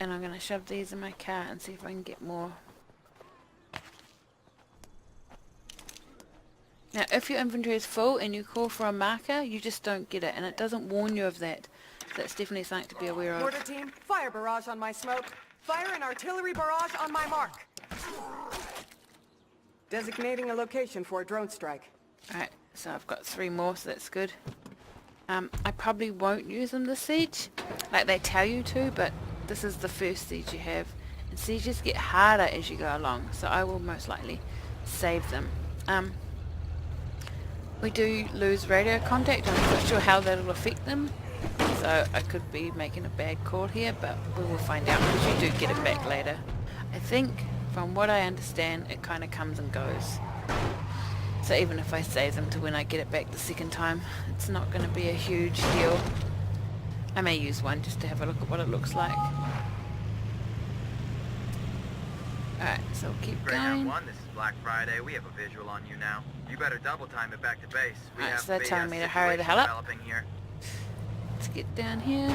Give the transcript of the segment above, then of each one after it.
And I'm going to shove these in my car and see if I can get more. Now, if your inventory is full and you call for a marker, you just don't get it, and it doesn't warn you of that. So that's definitely something to be aware of. Mortar team, fire barrage on my smoke. Fire and artillery barrage on my mark. Designating a location for a drone strike. Alright, so I've got 3 more, so that's good. I probably won't use them this siege, like they tell you to, but this is the first siege you have. And sieges get harder as you go along, so I will most likely save them. We do lose radio contact. I'm not sure how that'll affect them, so I could be making a bad call here, but we will find out because you do get it back later. I think, from what I understand, it kind of comes and goes. So even if I save them to when I get it back the second time, it's not going to be a huge deal. I may use one just to have a look at what it looks like. Alright, so we'll keep going. 1, this is Black Friday. We have a visual on you now. You better double time it back to base. We Alright, have so they're telling me to hurry the hell up. Here. Let's get down here.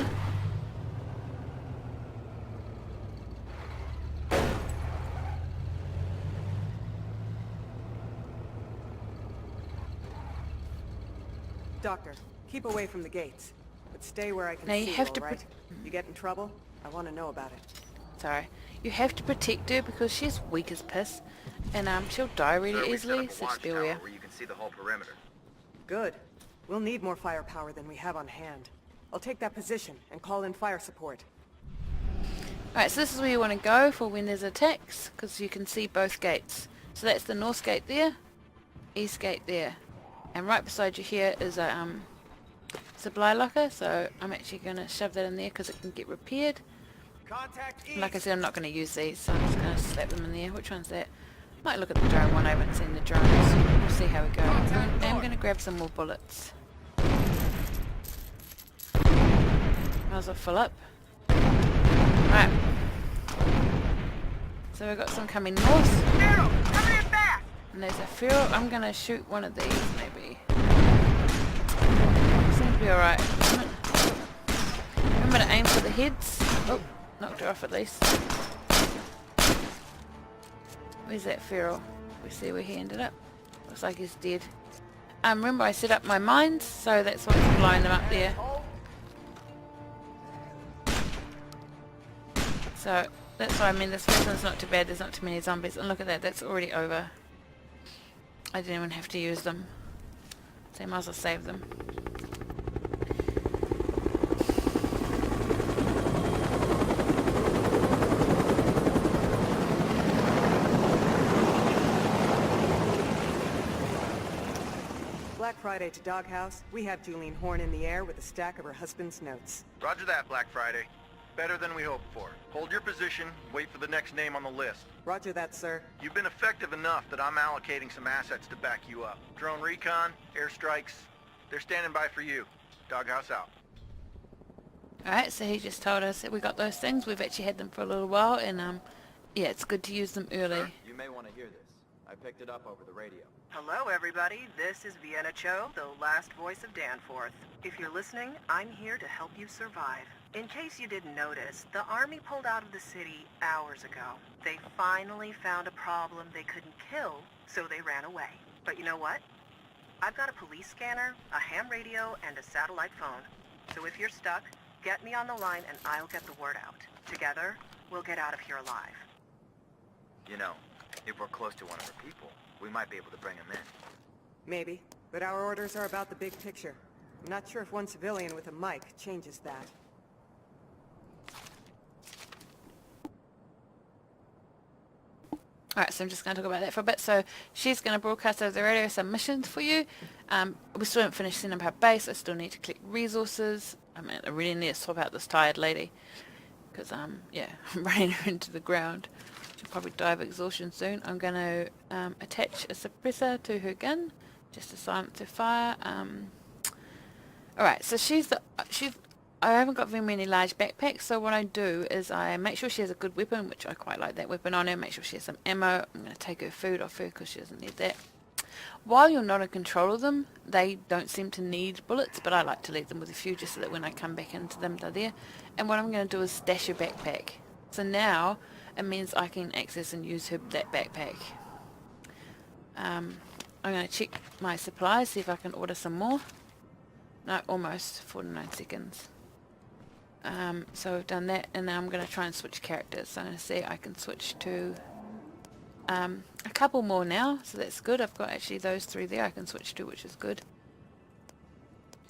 Doctor, keep away from the gates, but stay where I can Now see you have all to right? You get in trouble? I want to know about it. Sorry. You have to protect her because she's weak as piss, and she'll die really easily, so just be aware. Where you can see the whole perimeter. Good. We'll need more firepower than we have on hand. I'll take that position and call in fire support. Alright, so this is where you want to go for when there's attacks, because you can see both gates. So that's the north gate there, east gate there. And right beside you here is a supply locker, so I'm actually going to shove that in there because it can get repaired. Like I said, I'm not going to use these, so I'm just going to slap them in there. Which one's that? Might look at the drone one. I haven't seen the drones. We'll see how we go. I'm going to grab some more bullets. Might as well fill up. Right. So we've got some coming north. And there's a feral. I'm going to shoot one of these, maybe. Seems to be alright. Remember to aim for the heads. Oh, knocked her off at least. Where's that feral? We see where he ended up. Looks like he's dead. Remember I set up my mines, so that's why I'm blowing them up there. So that's what I mean, this first one's not too bad, there's not too many zombies. And look at that, that's already over. I didn't even have to use them. So I might as well save them. Black Friday to Doghouse. We have Julian Horn in the air with a stack of her husband's notes. Roger that, Black Friday. Better than we hoped for. Hold your position, wait for the next name on the list. Roger that, sir. You've been effective enough that I'm allocating some assets to back you up. Drone recon, airstrikes, they're standing by for you. Doghouse out. Alright, so he just told us that we got those things. We've actually had them for a little while, and yeah, it's good to use them early. You may want to hear this. I picked it up over the radio. Hello, everybody. This is Vienna Cho, the last voice of Danforth. If you're listening, I'm here to help you survive. In case you didn't notice, the army pulled out of the city hours ago. They finally found a problem they couldn't kill, so they ran away. But you know what? I've got a police scanner, a ham radio, and a satellite phone. So if you're stuck, get me on the line and I'll get the word out. Together, we'll get out of here alive. You know, if we're close to one of our people, we might be able to bring him in. Maybe, but our orders are about the big picture. I'm not sure if one civilian with a mic changes that. Alright, so I'm just going to talk about that for a bit. So she's going to broadcast over the radio some missions for you. We still haven't finished setting up our base. I still need to collect resources. I mean, I really need to swap out this tired lady. Because, yeah, I'm running her into the ground. She'll probably die of exhaustion soon. I'm going to attach a suppressor to her gun. Just to silence her fire. Alright, so I haven't got very many large backpacks, so what I do is I make sure she has a good weapon, which I quite like that weapon on her, make sure she has some ammo. I'm going to take her food off her because she doesn't need that. While you're not in control of them, they don't seem to need bullets, but I like to leave them with a few just so that when I come back into them, they're there. And what I'm going to do is stash her backpack. So now it means I can access and use that backpack. I'm going to check my supplies, see if I can order some more. No, almost 49 seconds. So we've done that, and now I'm going to try and switch characters. So I'm going to see I can switch to a couple more now, so that's good. I've got actually those 3 there I can switch to, which is good.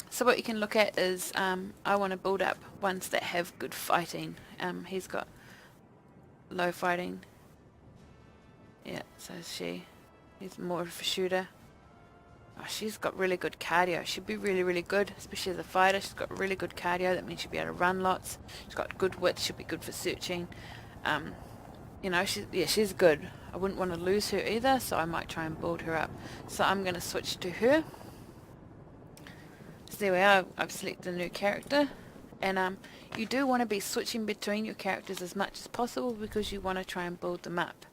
So what you can look at is I want to build up ones that have good fighting. He's got low fighting. Yeah, so he's more of a shooter. Oh, she's got really good cardio. She'd be really, really good, especially as a fighter. She's got really good cardio. That means she'll be able to run lots. She's got good wit. She'll be good for searching. You know, she's good. I wouldn't want to lose her either, so I might try and build her up. So I'm going to switch to her. So there we are. I've selected a new character. And you do want to be switching between your characters as much as possible because you want to try and build them up.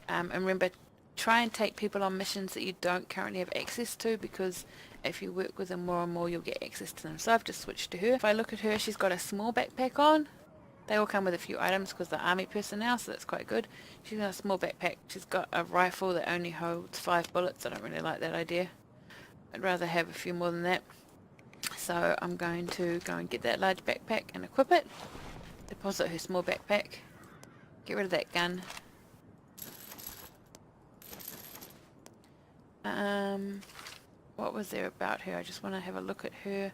And remember, try and take people on missions that you don't currently have access to, because if you work with them more and more, you'll get access to them. So I've just switched to her. If I look at her, she's got a small backpack on. They all come with a few items because they're army personnel, so that's quite good. She's got a small backpack. She's got a rifle that only holds 5 bullets. I don't really like that idea. I'd rather have a few more than that. So I'm going to go and get that large backpack and equip it. Deposit her small backpack. Get rid of that gun. What was there about her? I just want to have a look at her.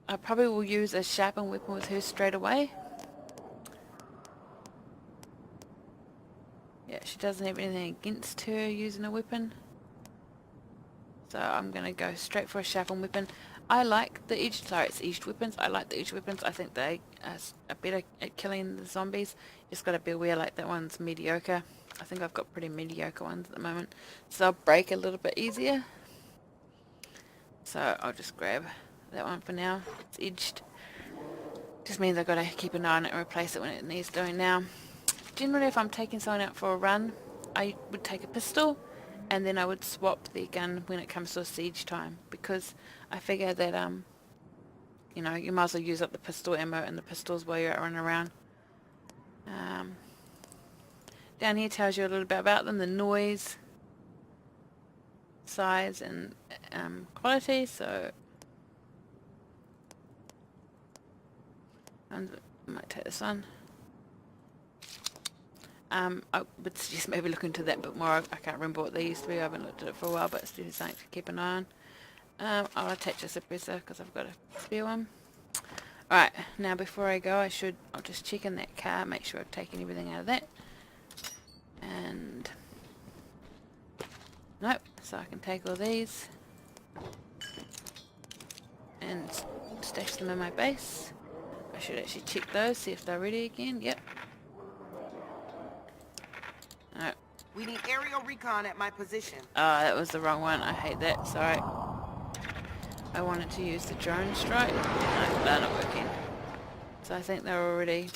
I probably will use a sharpened weapon with her straight away. Yeah, she doesn't have anything against her using a weapon. So I'm going to go straight for a sharpened weapon. I like the edged weapons. I like the edged weapons. I think they are better at killing the zombies. Just got to be aware, like, that one's mediocre. I think I've got pretty mediocre ones at the moment. So they'll break a little bit easier. So I'll just grab that one for now. It's edged. Just means I've got to keep an eye on it and replace it when it needs doing now. Generally, if I'm taking someone out for a run, I would take a pistol, and then I would swap the gun when it comes to a siege time, because I figure that you know, you might as well use up the pistol ammo and the pistols while you're out running around. Down here tells you a little bit about them, the noise, size, and quality. So I might take this one. I would suggest maybe look into that a bit more. I can't remember what they used to be. I haven't looked at it for a while, but it's definitely something to keep an eye on. I'll attach a suppressor because I've got a spare one. Alright, now before I go, I'll just check in that car, make sure I've taken everything out of that. And nope, so I can take all these and stash them in my base. I should actually check those, see if they're ready again. Yep. Alright. We need aerial recon at my position. Oh, that was the wrong one. I hate that. Sorry. I wanted to use the drone strike. No, they're not working. So I think they're already...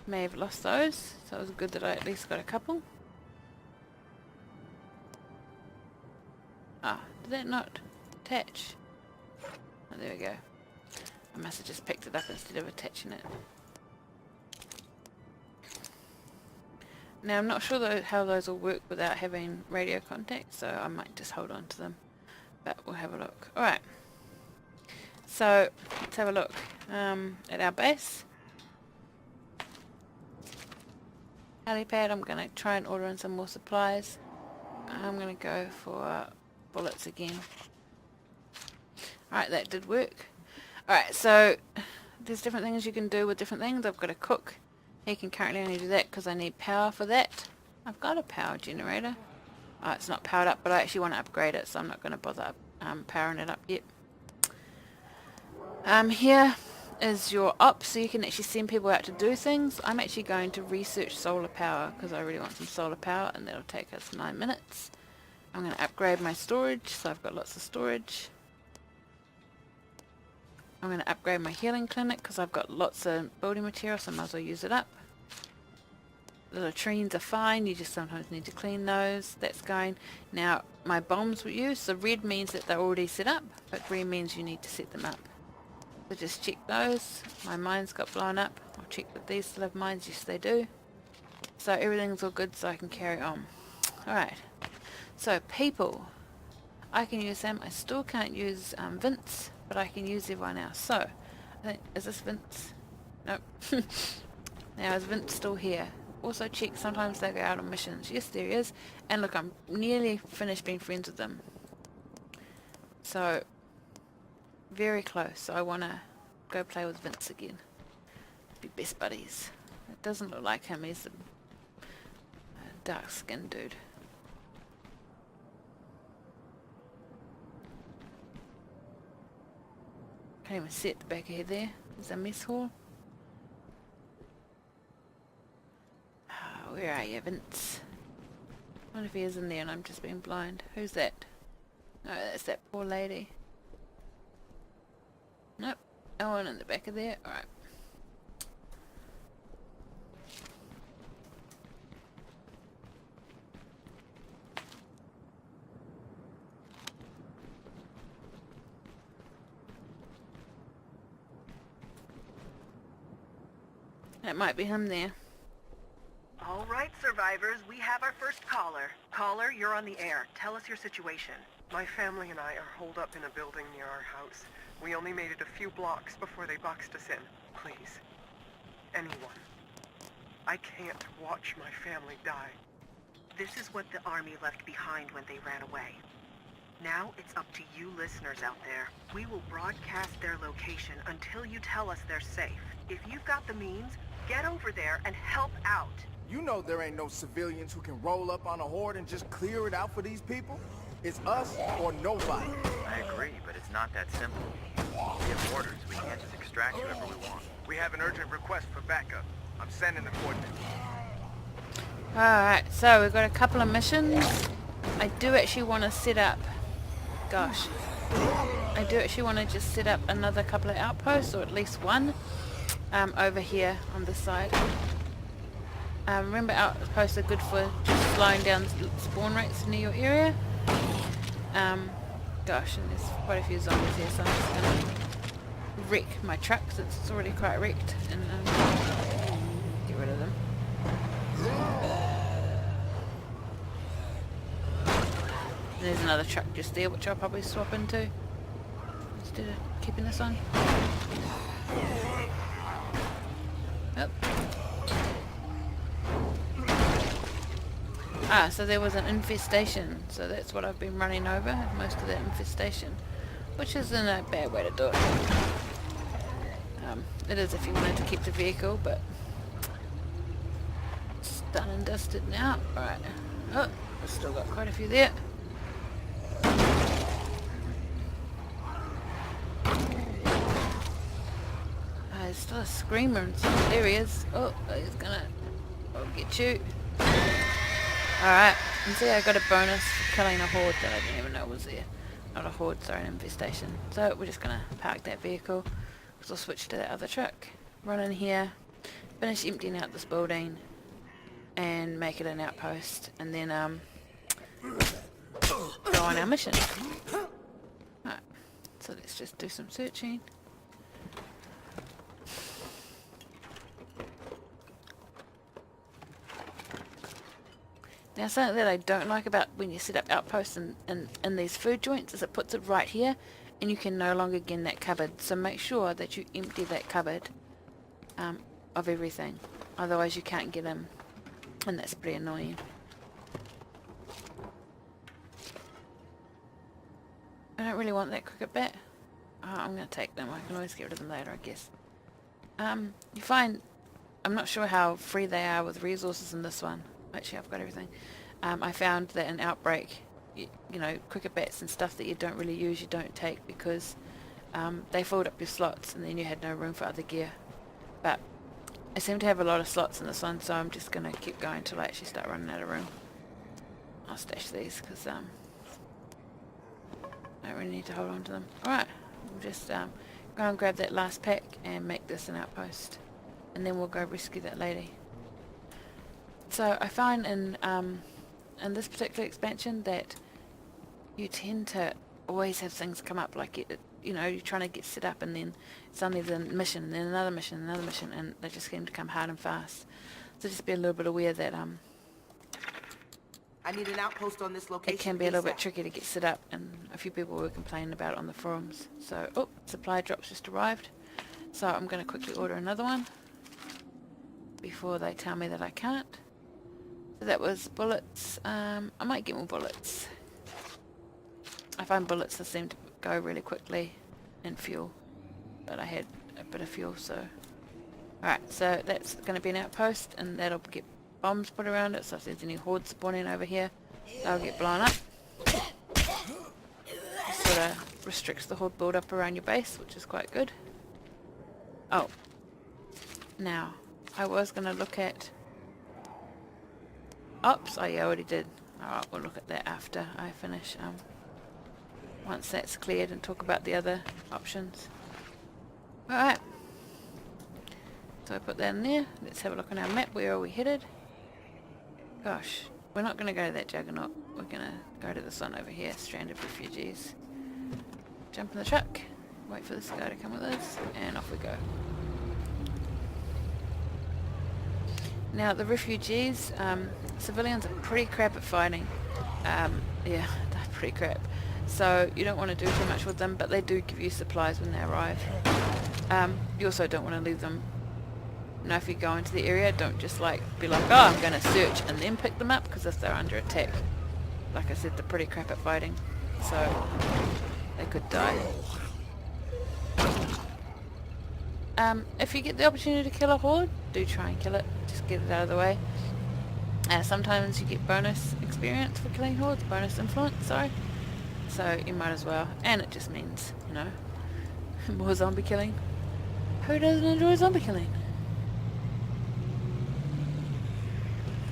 may have lost those. So it was good that I at least got a couple. Ah, did that not attach? Oh, there we go. I must have just picked it up instead of attaching it. Now I'm not sure though how those will work without having radio contact, so I might just hold on to them. But we'll have a look. Alright. So let's have a look at our base. Helipad, I'm going to try and order in some more supplies. I'm going to go for bullets again. Alright, that did work. Alright, so there's different things you can do with different things. I've got a cook. He can currently only do that because I need power for that. I've got a power generator. Oh, it's not powered up, but I actually want to upgrade it, so I'm not going to bother powering it up yet. Here is your op, so you can actually send people out to do things. I'm actually going to research solar power because I really want some solar power, and that'll take us 9 minutes. I'm going to upgrade my storage, so I've got lots of storage. I'm going to upgrade my healing clinic because I've got lots of building material, so I might as well use it up. The latrines are fine, you just sometimes need to clean those. That's going. Now, my bombs were used, so red means that they're already set up, but green means you need to set them up. So just check those. My mines got blown up. I'll check that these still have mines. Yes, they do. So everything's all good, so I can carry on. Alright. So people. I can use them. I still can't use Vince, but I can use everyone else. So, I think, is this Vince? Nope. Now, is Vince still here? Also check, sometimes they go out on missions. Yes, there he is. And look, I'm nearly finished being friends with them. So, very close. So I want to go play with Vince again. Be best buddies. It doesn't look like him. He's a dark-skinned dude. Can't even see at the back of here there. There's a mess hall. Oh, where are you, Vince? I wonder if he is in there and I'm just being blind. Who's that? No, that's that poor lady. Nope. No one in the back of there. Alright. That might be him there. All right, survivors, we have our first caller. Caller, you're on the air. Tell us your situation. My family and I are holed up in a building near our house. We only made it a few blocks before they boxed us in. Please. Anyone. I can't watch my family die. This is what the army left behind when they ran away. Now it's up to you listeners out there. We will broadcast their location until you tell us they're safe. If you've got the means, get over there and help out. You know there ain't no civilians who can roll up on a horde and just clear it out for these people. It's us or nobody. I agree, but it's not that simple. We have orders. We can't just extract whoever we want. We have an urgent request for backup. I'm sending the coordinates. Alright, so we've got a couple of missions. I do actually want to set up... Gosh. I do actually want to just set up another couple of outposts, or at least one, over here on this side. Remember, outposts are good for just slowing down spawn rates near your area. Gosh, and there's quite a few zombies here, so I'm just going to wreck my truck, since it's already quite wrecked, and get rid of them. There's another truck just there, which I'll probably swap into instead of keeping this on. Yep. Ah, so there was an infestation, so that's what I've been running over, most of that infestation, which isn't a bad way to do it. It is if you wanted to keep the vehicle, but it's done and dusted now. Alright. Oh, we've still got quite a few there. There's still a screamer and stuff. There he is. Oh, he's gonna... I'll get you. Alright, and see I got a bonus for killing a horde that I didn't even know was there. Not a horde, sorry, an infestation. So we're just gonna park that vehicle, because I'll switch to that other truck. Run in here, finish emptying out this building, and make it an outpost, and then go on our mission. Alright, so let's just do some searching. Now, something that I don't like about when you set up outposts in these food joints is it puts it right here, and you can no longer get in that cupboard. So make sure that you empty that cupboard of everything. Otherwise you can't get in, and that's pretty annoying. I don't really want that cricket bat. Oh, I'm going to take them. I can always get rid of them later, I guess. You find... I'm not sure how free they are with resources in this one. Actually, I've got everything. I found that in Outbreak, you know, cricket bats and stuff that you don't really use, you don't take, because they filled up your slots and then you had no room for other gear. But I seem to have a lot of slots in this one, so I'm just going to keep going until I actually start running out of room. I'll stash these, because I don't really need to hold on to them. Alright, we'll just go and grab that last pack and make this an outpost. And then we'll go rescue that lady. So I find in this particular expansion that you tend to always have things come up, like you know, you're trying to get set up and then suddenly there's a mission and then another mission and another mission, and they just seem to come hard and fast. So just be a little bit aware that I need an outpost on this location. it can be a little bit tricky to get set up, and a few people were complaining about it on the forums. So, oh, supply drops just arrived. So I'm going to quickly order another one before they tell me that I can't. So that was bullets. I might get more bullets. I find bullets that seem to go really quickly, and fuel. But I had a bit of fuel, so... Alright, so that's going to be an outpost, and that'll get bombs put around it, so if there's any hordes spawning over here, they'll get blown up. It sort of restricts the horde build up around your base, which is quite good. Oh. Now, I was going to look at... Ops? Oh yeah, I already did. Alright, we'll look at that after I finish. Once that's cleared, and talk about the other options. Alright. So I put that in there. Let's have a look on our map. Where are we headed? Gosh, we're not going to go to that juggernaut. We're going to go to this one over here, stranded refugees. Jump in the truck. Wait for this guy to come with us, and off we go. Now the refugees, civilians are pretty crap at fighting. Yeah, they're pretty crap. So you don't want to do too much with them, but they do give you supplies when they arrive. You also don't want to leave them. You know, if you go into the area, don't just like be like, oh, I'm going to search and then pick them up, because if they're under attack, like I said, they're pretty crap at fighting. So they could die. If you get the opportunity to kill a horde, do try and kill it. Just get it out of the way. Sometimes you get bonus experience for killing hordes, bonus influence, sorry. So you might as well. And it just means, you know, more zombie killing. Who doesn't enjoy zombie killing?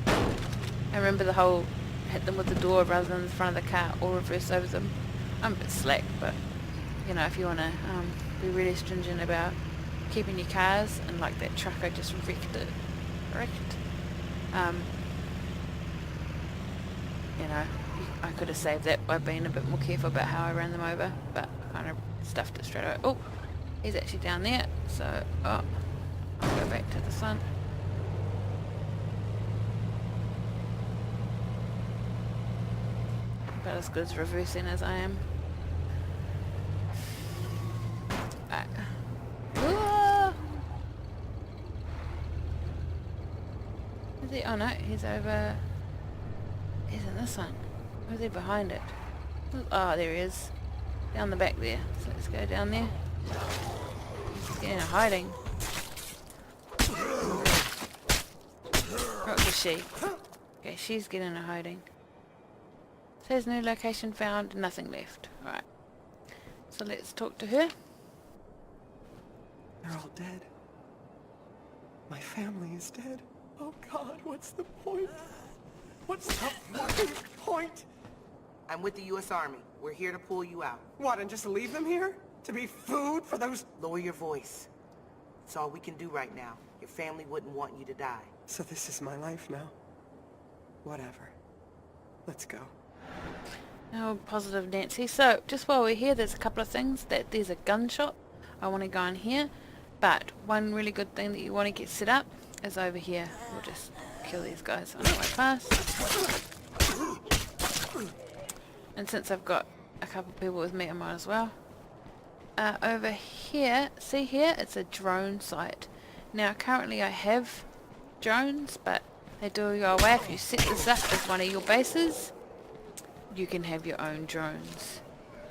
I remember the whole hit them with the door rather than the front of the car or reverse over them. I'm a bit slack, but you know, if you want to be really stringent about keeping your cars, and like that truck I just wrecked. You know, I could have saved that by being a bit more careful about how I ran them over, but I kind of stuffed it straight away. Oh, he's actually down there, so I'll go back to the sun. About as good as reversing as I am. Is he? Oh no, he's over. He's in this one. Where's he behind it? Oh, there he is. Down the back there. So let's go down there. He's getting a hiding. What was she? Okay, she's getting a hiding. Says new location found, nothing left. Alright. So let's talk to her. They're all dead. My family is dead. Oh God, what's the point? What's the fucking point? I'm with the U.S. Army. We're here to pull you out. What, and just leave them here? To be food for those... Lower your voice. It's all we can do right now. Your family wouldn't want you to die. So this is my life now. Whatever. Let's go. Oh, positive Nancy. So, just while we're here, there's a couple of things. There's a gun shop. I want to go in here. But one really good thing that you want to get set up is over here. We'll just kill these guys on the way past. And since I've got a couple of people with me, I might as well. Over here, see here, it's a drone site. Now, currently I have drones, but they do go away. If you set this up as one of your bases, you can have your own drones.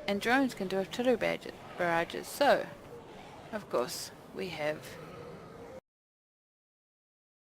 And drones can do artillery barrages. So, of course, we have